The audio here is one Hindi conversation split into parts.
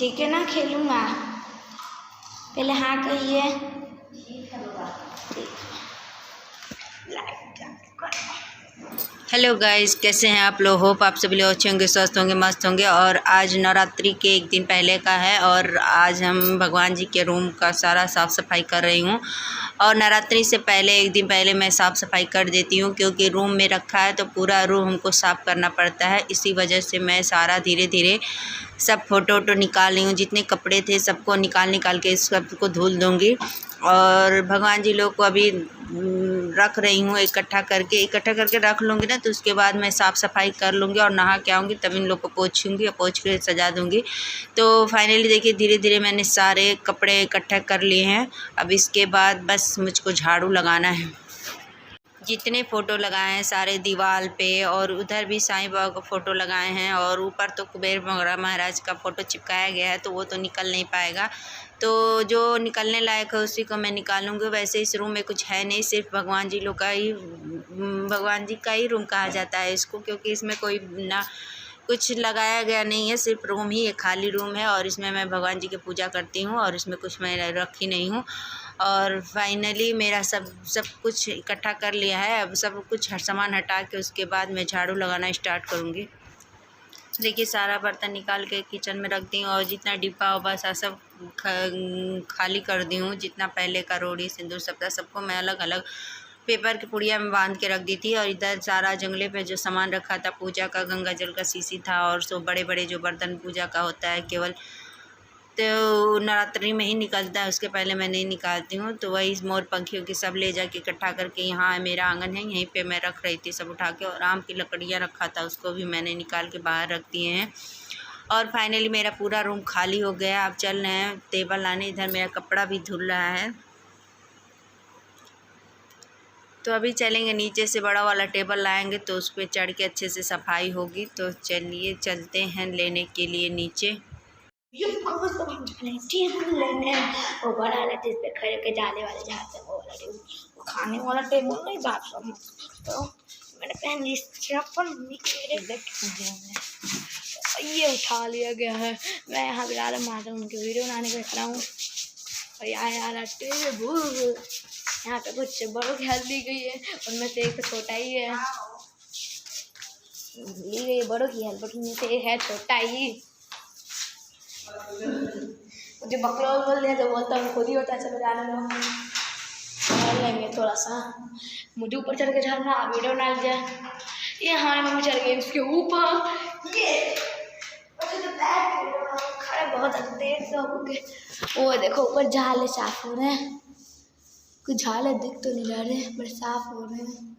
ठीक है ना, खेलूँगा। पहले हाँ कहिए। हेलो गाइस, कैसे हैं आप लोग? होप आप सभी लोग अच्छे होंगे, स्वस्थ होंगे, मस्त होंगे। और आज नवरात्रि के एक दिन पहले का है और आज हम भगवान जी के रूम का सारा साफ़ सफाई कर रही हूँ। और नवरात्रि से पहले एक दिन पहले मैं साफ़ सफाई कर देती हूँ, क्योंकि रूम में रखा है तो पूरा रूम हमको साफ़ करना पड़ता है। इसी वजह से मैं सारा धीरे धीरे सब फ़ोटो वोटो निकाल रही हूँ। जितने कपड़े थे सबको निकाल के सबको धुल दूँगी। और भगवान जी लोग को अभी रख रही हूँ, इकट्ठा करके रख लूँगी ना, तो उसके बाद मैं साफ़ सफाई कर लूँगी और नहा के आऊँगी, तब इन लोग को पोंछूँगी और पोंछ के सजा दूँगी। तो फाइनली देखिए, धीरे धीरे मैंने सारे कपड़े इकट्ठा कर लिए हैं। अब इसके बाद बस मुझको झाड़ू लगाना है। जितने फ़ोटो लगाए हैं सारे दीवार पे, और उधर भी साईं बाबा का फ़ोटो लगाए हैं, और ऊपर तो कुबेर महाराज का फ़ोटो चिपकाया गया है, तो वो तो निकल नहीं पाएगा। तो जो निकलने लायक है उसी को मैं निकालूंगी। वैसे इस रूम में कुछ है नहीं, सिर्फ भगवान जी लोग का ही, भगवान जी का ही रूम कहा जाता है इसको, क्योंकि इसमें कोई ना कुछ लगाया गया नहीं है, सिर्फ रूम ही एक खाली रूम है। और इसमें मैं भगवान जी की पूजा करती हूँ और इसमें कुछ मैं रखी नहीं हूँ। और फाइनली मेरा सब कुछ इकट्ठा कर लिया है। अब सब कुछ सामान हटा के उसके बाद मैं झाड़ू लगाना स्टार्ट करूँगी। देखिए, सारा बर्तन निकाल के किचन में रख दी हूँ और जितना डिब्बा उब्बा सब खाली कर दी हूँ। जितना पहले का रोड़ी सिंदूर सबको मैं अलग अलग पेपर की पुड़िया में बांध के रख दी थी। और इधर सारा जंगले पे जो सामान रखा था, पूजा का गंगा जल का शीशी था, और सो बड़े बड़े जो बर्तन पूजा का होता है केवल तो नवरात्रि में ही निकलता है, उसके पहले मैं नहीं निकालती हूँ। तो वही मोर पंखियों की सब ले जाके इकट्ठा करके, यहाँ मेरा आंगन है, यहीं पे मैं रख रही थी सब उठा के। और आम की लकड़ियाँ रखा था उसको भी मैंने निकाल के बाहर रख दिए हैं। और फाइनली मेरा पूरा रूम खाली हो गया। अब चल रहे हैं टेबल लाने। इधर मेरा कपड़ा भी धुल रहा है, तो अभी चलेंगे नीचे से बड़ा वाला टेबल लाएंगे तो उस पर चढ़ के अच्छे से सफाई होगी। तो चलिए चलते हैं लेने के लिए नीचे। वो बड़ा वाला जिस पे खड़े के जाने वाले जहाँ से वो वाला टेबल, वो खाने वाला टेबल नहीं था। तो मैंने पहन ली चप्पल, ये उठा लिया गया है। मैं यहाँ बिलाल माता उनकी वीडियो बनाने के खड़ा हूँ। और यहाँ टेबल, यहाँ पे कुछ बड़ों की हेल्प दी गई है, उनमें से एक तो छोटा ही है, ली गई है बड़ों की हेल्प, उनमें से एक है छोटा ही। मुझे बकलोल बोल दिया तो बोलता हूँ खुद ही होता है, चलो जाने दो, चल लेंगे थोड़ा सा। मुझे ऊपर चढ़ के झरना वीडियो बना लिया। ये हाँ मम्मी चढ़ गई उसके ऊपर, ये खड़े बहुत देर से हो गए। वो देखो ऊपर झाले साफ हो रहे हैं, कुछ झाले दिख तो नहीं रहे पर साफ हो रहे हैं।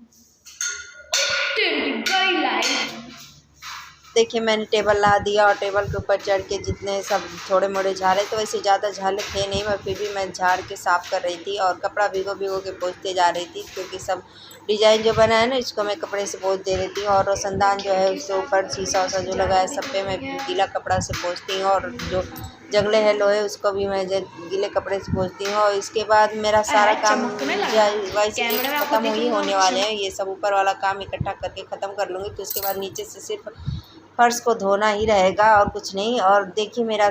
देखिए, मैंने टेबल ला दिया और टेबल के ऊपर चढ़ के जितने सब थोड़े मोड़े झाले, तो वैसे ज़्यादा झाले थे नहीं, मैं फिर भी मैं झाड़ के साफ़ कर रही थी। और कपड़ा भिगो के पोंछते जा रही थी, क्योंकि सब डिज़ाइन जो बना है ना, इसको मैं कपड़े से पोंछ दे रही थी। और रोशनदान जो है उसके ऊपर शीशा उसा जो लगा है सब पे मैं गीला कपड़ा से पोंछती हूँ। और जो जंगले है लोहे उसको भी मैं गीले कपड़े से पोंछती हूँ। और इसके बाद मेरा सारा काम वैसे ख़त्म ही होने वाले हैं। ये सब ऊपर वाला काम इकट्ठा करके ख़त्म कर लूँगी, तो उसके बाद नीचे से सिर्फ फर्श को धोना ही रहेगा और कुछ नहीं। और देखिए, मेरा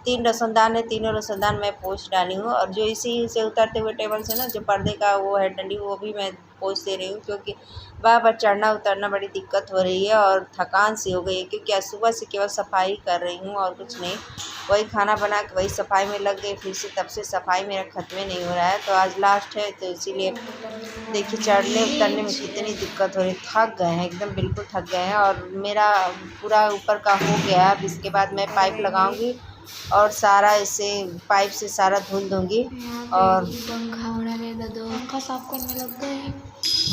3 रोशनदान है, तीनों रोशनदान मैं पोंछ डाली हूँ। और जो इसी से उतरते हुए टेबल से ना जो पर्दे का वो है डंडी, वो भी मैं पोंछ दे रही हूँ, क्योंकि बार चढ़ना उतरना बड़ी दिक्कत हो रही है और थकान सी हो गई है। क्योंकि आज सुबह से केवल सफाई कर रही हूँ और कुछ नहीं, वही खाना बना के वही सफाई में लग गई, फिर से तब से सफाई मेरा ख़त्म नहीं हो रहा है। तो आज लास्ट है, तो इसीलिए देखिए चढ़ने उतरने में कितनी दिक्कत हो रही है। थक गए हैं, एकदम बिल्कुल थक गए हैं। और मेरा पूरा ऊपर का हो गया। अब इसके बाद मैं पाइप लगाऊंगी और सारा इसे पाइप से सारा धुल दूंगी। और पंखा साफ करने लग गए।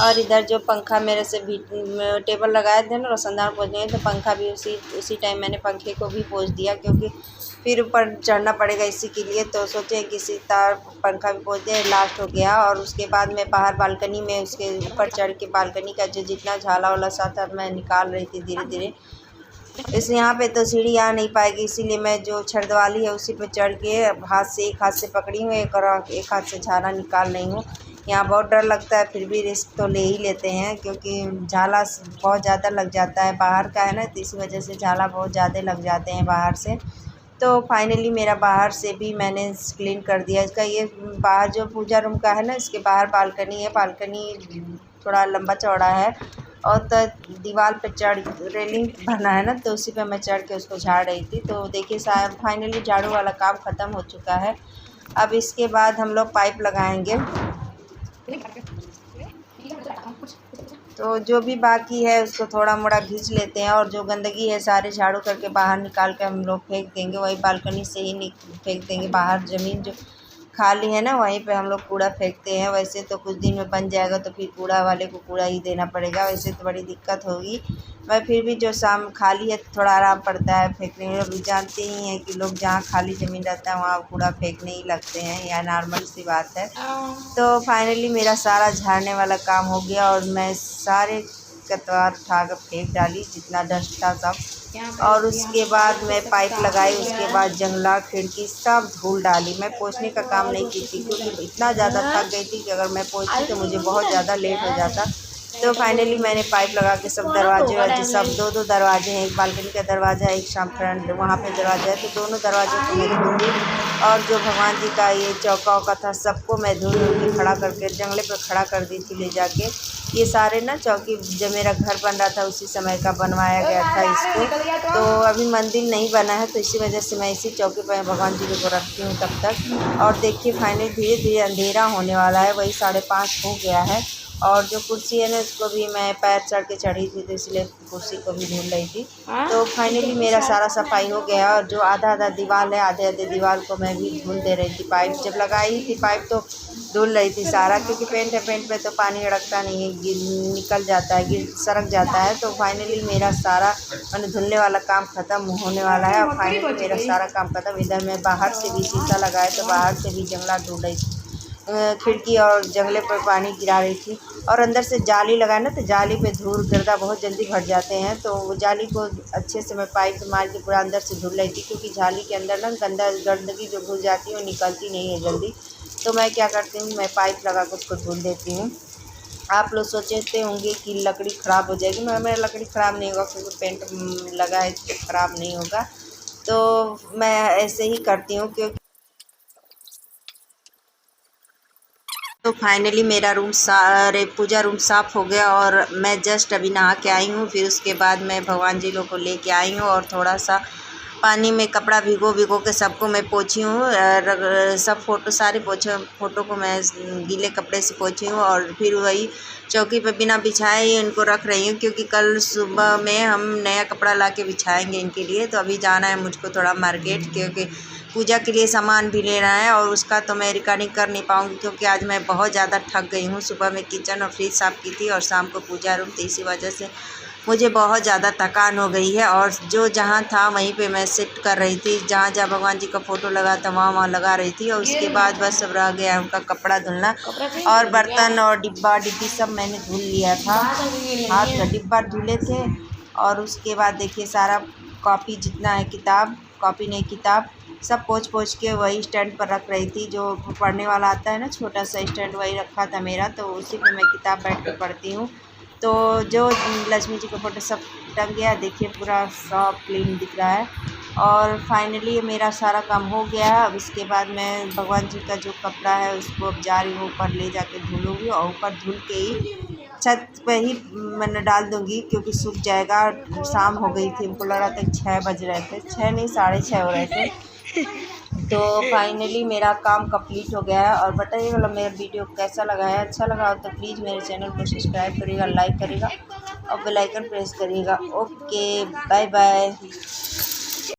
और इधर जो पंखा मेरे से भी टेबल लगाए थे ना रोशनदान पोंछने, तो पंखा भी उसी टाइम मैंने पंखे को भी पोंछ दिया, क्योंकि फिर ऊपर चढ़ना पड़ेगा इसी के लिए। तो सोचे किसी तार पंखा भी पोंछ दें, लास्ट हो गया। और उसके बाद मैं बाहर बालकनी में उसके ऊपर चढ़ के बालकनी का जो जितना झाला वाला सा था मैं निकाल रही थी धीरे धीरे। इस यहाँ पे तो सीढ़ी आ नहीं पाएगी, इसीलिए मैं जो छड़ वाली है उसी पे चढ़ के एक हाथ से पकड़ी हूँ, एक हाथ से झाला निकाल रही हूँ। यहाँ बहुत डर लगता है, फिर भी रिस्क तो ले ही लेते हैं, क्योंकि झाला बहुत ज़्यादा लग जाता है, बाहर का है ना, तो इसी वजह से झाला बहुत ज़्यादा लग जाते हैं बाहर से। तो फाइनली मेरा बाहर से भी मैंने क्लीन कर दिया। इसका ये बाहर जो पूजा रूम का है ना, इसके बाहर बालकनी है। बालकनी थोड़ा लंबा चौड़ा है और तो दीवार पे चढ़ रेलिंग बना है ना, तो उसी पे मैं चढ़ के उसको झाड़ रही थी। तो देखिए साहब फाइनली झाड़ू वाला काम ख़त्म हो चुका है। अब इसके बाद हम लोग पाइप लगाएंगे। तो जो भी बाकी है उसको थोड़ा मोड़ा घींच लेते हैं और जो गंदगी है सारे झाड़ू करके बाहर निकाल के हम लोग फेंक देंगे। वही बालकनी से ही फेंक देंगे। बाहर ज़मीन जो खाली है ना, वहीं पे हम लोग कूड़ा फेंकते हैं। वैसे तो कुछ दिन में बन जाएगा तो फिर कूड़ा वाले को कूड़ा ही देना पड़ेगा। वैसे तो बड़ी दिक्कत होगी, मैं फिर भी जो शाम खाली है तो थोड़ा आराम पड़ता है फेंकने में। अभी जानते ही हैं कि लोग जहाँ खाली ज़मीन रहता है वहाँ कूड़ा फेंकने ही लगते हैं, या नॉर्मल सी बात है। तो फाइनली मेरा सारा झाड़ने वाला काम हो गया और मैं सारे कतवार उठा कर फेंक डाली जितना डस्ट था सब। और उसके बाद मैं पाइप लगाई। उसके बाद जंगला खिड़की सब धूल डाली। मैं पोंछने का काम नहीं की थी क्योंकि इतना ज़्यादा थक गई थी कि अगर मैं पोंछती तो मुझे बहुत ज़्यादा लेट हो जाता। तो फाइनली मैंने पाइप लगा के सब दरवाजे सब दो दरवाजे हैं, एक बालकनी का दरवाज़ा है, एक शाम फ्रंट वहाँ पे दरवाज़ा है, तो दोनों दरवाज़ों को मैं धुल दी। और जो भगवान जी का ये चौका वौका था सबको मैं धुल के खड़ा करके जंगले पर खड़ा कर दी थी ले जाके। ये सारे ना चौकी जब मेरा घर बन रहा था उसी समय का बनवाया गया था इसको। तो अभी मंदिर नहीं बना है तो इसी वजह से मैं इसी चौकी पर भगवान जी को रखती हूँ तब तक। और देखिए फाइनली धीरे धीरे अंधेरा होने वाला है। वही 5:30 हो गया है। और जो कुर्सी है ना उसको भी मैं पैर चढ़ के चढ़ी थी तो इसलिए कुर्सी को भी धुल रही थी। तो फाइनली मेरा सारा सफाई हो गया। और जो आधा दीवार है आधे दीवार को मैं भी धुल दे रही थी। पाइप जब लगाई थी पाइप तो धुल रही थी सारा, क्योंकि पेंट है, पेंट पे तो पानी अड़कता नहीं है, निकल जाता है, सरक जाता है। तो फाइनली मेरा सारा मैंने धुलने वाला काम ख़त्म होने वाला है। और फाइनली मेरा सारा काम ख़त्म। इधर मैं बाहर से भी शीशा लगाया तो बाहर से भी जंगला ढूंढ रही थी, खिड़की और जंगले पर पानी गिरा रही थी। और अंदर से जाली लगाए ना तो जाली पे धूल गर्दा बहुत जल्दी भर जाते हैं। तो वो जाली को अच्छे से मैं पाइप मार के पूरा अंदर से धुल रही थी, क्योंकि जाली के अंदर ना गंदगी जो घुस जाती है वो निकलती नहीं है जल्दी। तो मैं क्या करती हूँ, मैं पाइप लगा कर उसको धुल देती हूँ। आप लोग सोचते होंगे कि लकड़ी ख़राब हो जाएगी, मगर मेरा लकड़ी ख़राब नहीं होगा क्योंकि पेंट लगा है तो ख़राब नहीं होगा। तो मैं ऐसे ही करती हूँ क्योंकि तो फाइनली मेरा रूम सारे पूजा रूम साफ़ हो गया और मैं जस्ट अभी नहा के आई हूँ। फिर उसके बाद मैं भगवान जी लोग को लेके आई हूँ और थोड़ा सा पानी में कपड़ा भिगो के सबको मैं पोंछी हूँ। सब सारे फ़ोटो को मैं गीले कपड़े से पोंछी हूँ। और फिर वही चौकी पे बिना बिछाए ही इनको रख रही हूँ, क्योंकि कल सुबह में हम नया कपड़ा ला के बिछाएँगे इनके लिए। तो अभी जाना है मुझको थोड़ा मार्केट, क्योंकि पूजा के लिए सामान भी लेना है और उसका तो मैं रिकॉर्डिंग कर नहीं पाऊँगी क्योंकि आज मैं बहुत ज़्यादा थक गई हूँ। सुबह में किचन और फ्रिज साफ़ की थी और शाम को पूजा रूम, तो इसी वजह से मुझे बहुत ज़्यादा थकान हो गई है। और जो जहाँ था वहीं पे मैं शिफ्ट कर रही थी, जहाँ जहाँ भगवान जी का फ़ोटो लगा था वहाँ लगा रही थी। और उसके बाद बस सब रह गया उनका कपड़ा धुलना और बर्तन और डिब्बी सब मैंने धुल लिया था। हाथ का डिब्बा धुले थे। और उसके बाद देखिए सारा कॉपी जितना है किताब, कॉपी नहीं किताब सब पोंछ के वही स्टैंड पर रख रही थी। जो पढ़ने वाला आता है ना छोटा सा स्टैंड, वही रखा था मेरा, तो उसी पे मैं किताब बैठ के पढ़ती हूँ। तो जो लक्ष्मी जी का फ़ोटो सब टंग गया, देखिए पूरा सब क्लीन दिख रहा है। और फाइनली मेरा सारा काम हो गया है। अब इसके बाद मैं भगवान जी का जो कपड़ा है उसको अब जा रही हूँ ऊपर ले जाके धुलूँगी और ऊपर धुल के ही छत पे ही मैंने डाल दूँगी, क्योंकि सूख जाएगा। शाम हो गई थी, हमको लग रहा था 6 बज रहे थे, 6 नहीं 6:30 हो रहे थे। तो फाइनली मेरा काम कंप्लीट हो गया है। और बताइएगा मतलब मेरा वीडियो कैसा लगा है। अच्छा लगा हो तो प्लीज़ मेरे चैनल को सब्सक्राइब करिएगा, लाइक करिएगा और बेल आइकन प्रेस करिएगा। Okay, bye bye.